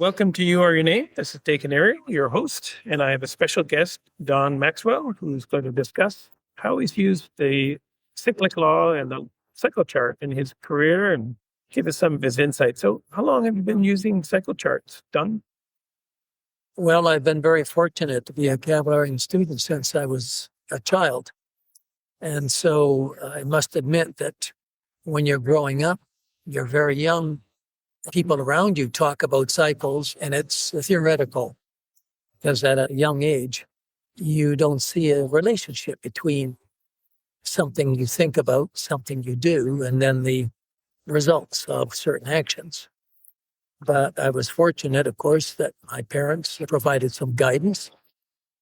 Welcome to You Are Your Name. This is Daken Ariel, your host, and I have a special guest, Don Maxwell, who's going to discuss how he's used the cyclic law and the cycle chart in his career and give us some of his insight. So how long have you been using cycle charts, Don? Well, I've been very fortunate to be a Kabalarian student since I was a child. And so I must admit that when you're growing up, you're very young. People around you talk about cycles, and it's theoretical because at a young age, you don't see a relationship between something you think about, something you do, and then the results of certain actions. But I was fortunate, of course, that my parents provided some guidance.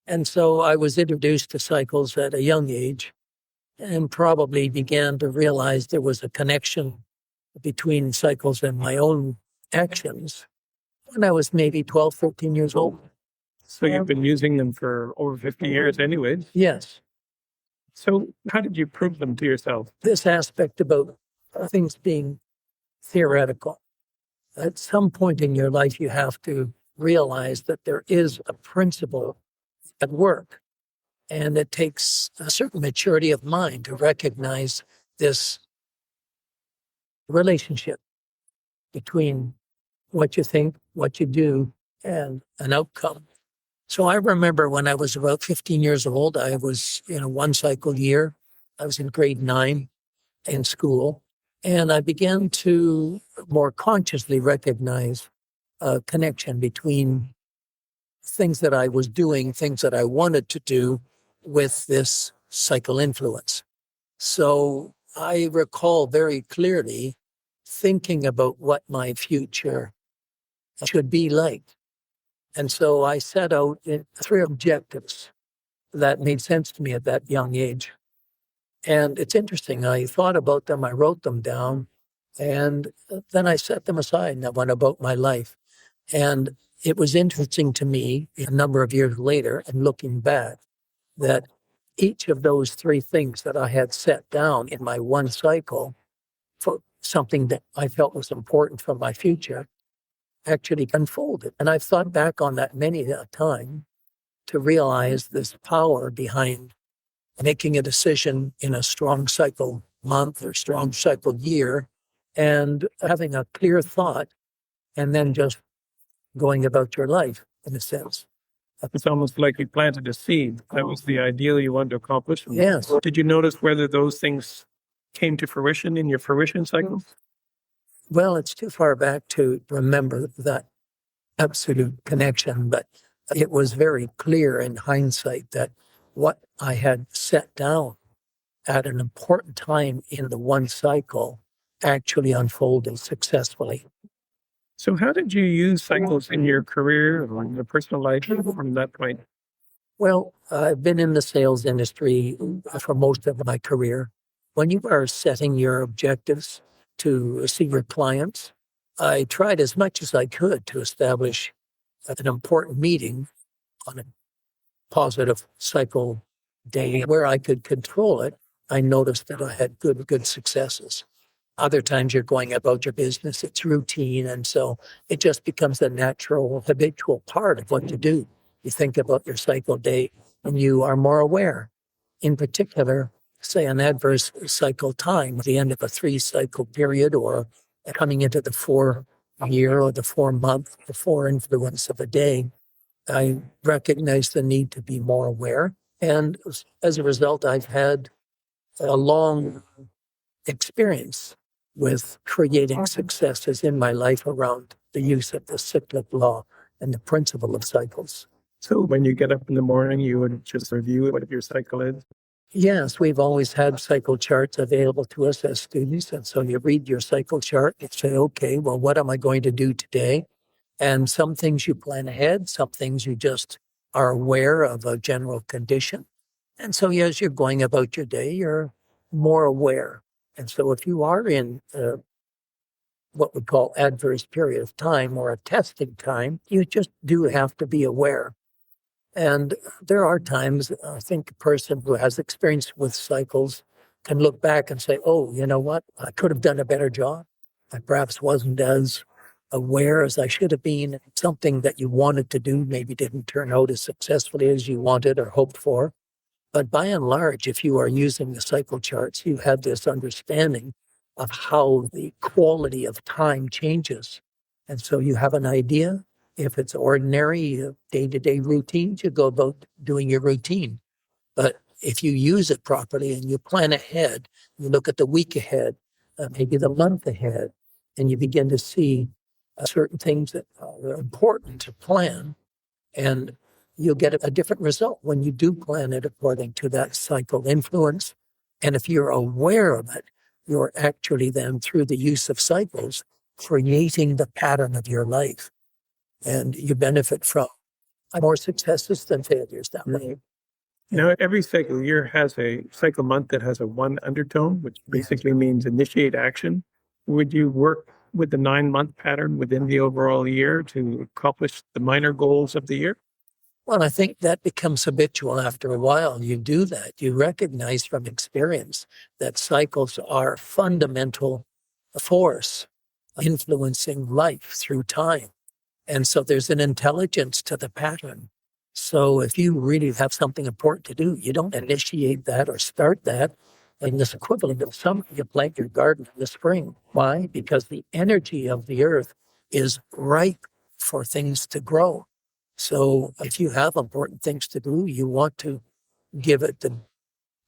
And so I was introduced to cycles at a young age and probably began to realize there was a connection between cycles and my own actions when I was maybe 12, 13 years old. So you've been using them for over 50 years anyways. Yes. So how did you prove them to yourself? This aspect about things being theoretical. At some point in your life, you have to realize that there is a principle at work, and it takes a certain maturity of mind to recognize this relationship between what you think, what you do, and an outcome. So I remember when I was about 15 years old, I was in a one cycle year. I was in grade 9 in school, and I began to more consciously recognize a connection between things that I was doing, things that I wanted to do with this cycle influence. So I recall very clearly thinking about what my future should be like. And so I set out 3 objectives that made sense to me at that young age. And it's interesting, I thought about them, I wrote them down, and then I set them aside and I went about my life. And it was interesting to me a number of years later, and looking back, that each of those 3 things that I had set down in my one cycle for something that I felt was important for my future actually unfolded. And I've thought back on that many a time to realize this power behind making a decision in a strong cycle month or strong cycle year and having a clear thought and then just going about your life in a sense. It's almost like you planted a seed. That was the ideal you wanted to accomplish. Yes. Did you notice whether those things came to fruition in your fruition cycles? Well, it's too far back to remember that absolute connection, but it was very clear in hindsight that what I had set down at an important time in the one cycle actually unfolded successfully. So how did you use cycles in your career or in your personal life from that point? Well, I've been in the sales industry for most of my career. When you are setting your objectives to see your clients, I tried as much as I could to establish an important meeting on a positive cycle day where I could control it. I noticed that I had good successes. Other times you're going about your business, it's routine, and so it just becomes a natural, habitual part of what you do. You think about your cycle day and you are more aware. In particular, say an adverse cycle time at the end of a 3-cycle period or coming into the 4-year or the 4-month, the 4 influence of a day, I recognize the need to be more aware. And as a result, I've had a long experience with creating successes in my life around the use of the cyclic law and the principle of cycles. So when you get up in the morning, you would just review what your cycle is? Yes, we've always had cycle charts available to us as students. And so you read your cycle chart and say, okay, well, what am I going to do today? And some things you plan ahead, some things you just are aware of a general condition. And so as you're going about your day, you're more aware. And so if you are in what we call adverse period of time or a testing time, you just do have to be aware. And there are times, I think a person who has experience with cycles can look back and say, oh, you know what? I could have done a better job. I perhaps wasn't as aware as I should have been. Something that you wanted to do maybe didn't turn out as successfully as you wanted or hoped for. But by and large, if you are using the cycle charts, you have this understanding of how the quality of time changes. And so you have an idea. If it's ordinary day-to-day routines, you go about doing your routine. But if you use it properly and you plan ahead, you look at the week ahead, maybe the month ahead, and you begin to see certain things that are important to plan, and you'll get a different result when you do plan it according to that cycle influence. And if you're aware of it, you're actually then, through the use of cycles, creating the pattern of your life. And you benefit from more successes than failures that way. Now, every cycle year has a cycle month that has a one undertone, which basically means initiate action. Would you work with the 9-month pattern within the overall year to accomplish the minor goals of the year? Well, I think that becomes habitual after a while. You do that. You recognize from experience that cycles are fundamental force influencing life through time. And so there's an intelligence to the pattern. So if you really have something important to do, you don't initiate that or start that in this equivalent of summer. You plant your garden in the spring. Why? Because the energy of the earth is ripe for things to grow. So if you have important things to do, you want to give it the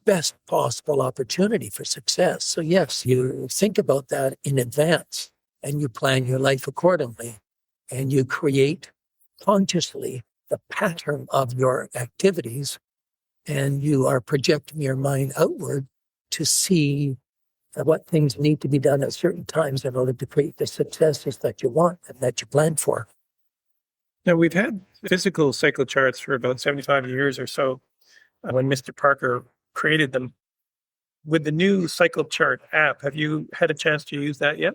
best possible opportunity for success. So yes, you think about that in advance and you plan your life accordingly, and you create consciously the pattern of your activities, and you are projecting your mind outward to see what things need to be done at certain times in order to create the successes that you want and that you plan for. Now, we've had physical cycle charts for about 75 years or so when Mr. Parker created them. With the new cycle chart app, have you had a chance to use that yet?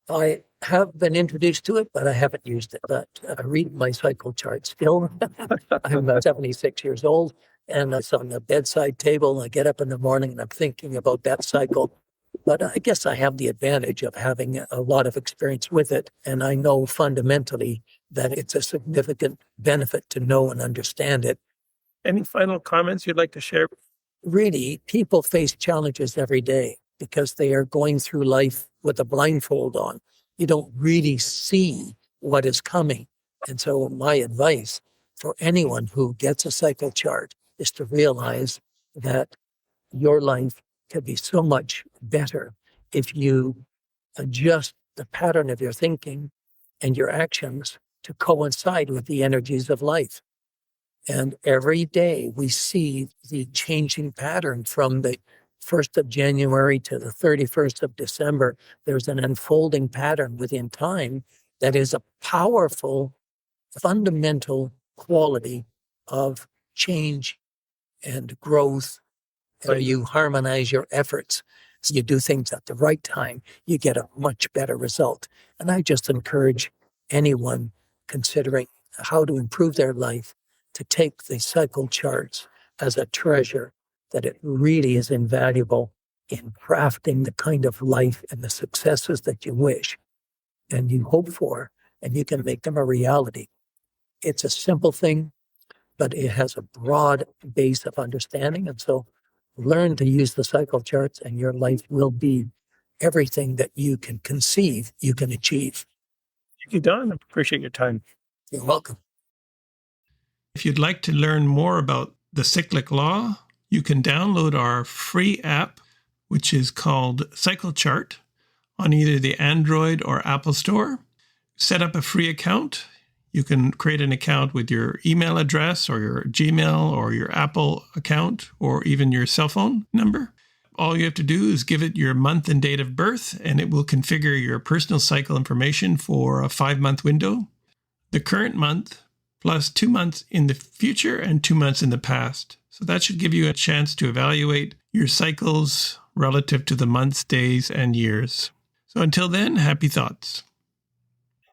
I have been introduced to it, but I haven't used it. But I read my cycle chart still. I'm 76 years old, and it's on the bedside table. I get up in the morning and I'm thinking about that cycle. But I guess I have the advantage of having a lot of experience with it, and I know fundamentally that it's a significant benefit to know and understand it. Any final comments you'd like to share? Really, people face challenges every day because they are going through life with a blindfold on. You don't really see what is coming. And so my advice for anyone who gets a cycle chart is to realize that your life can be so much better if you adjust the pattern of your thinking and your actions to coincide with the energies of life. And every day we see the changing pattern from the 1st of January to the 31st of December. There's an unfolding pattern within time that is a powerful, fundamental quality of change and growth. So you harmonize your efforts. So you do things at the right time, you get a much better result. And I just encourage anyone considering how to improve their life to take the cycle charts as a treasure, that it really is invaluable in crafting the kind of life and the successes that you wish and you hope for, and you can make them a reality. It's a simple thing, but it has a broad base of understanding. And so learn to use the cycle charts and your life will be everything that you can conceive you can achieve. Thank you, Don. I appreciate your time. You're welcome. If you'd like to learn more about the cyclic law, you can download our free app, which is called Cycle Chart, on either the Android or Apple Store. Set up a free account. You can create an account with your email address or your Gmail or your Apple account or even your cell phone number. All you have to do is give it your month and date of birth, and it will configure your personal cycle information for a 5-month window. The current month plus 2 months in the future and 2 months in the past. So that should give you a chance to evaluate your cycles relative to the months, days, and years. So until then, happy thoughts.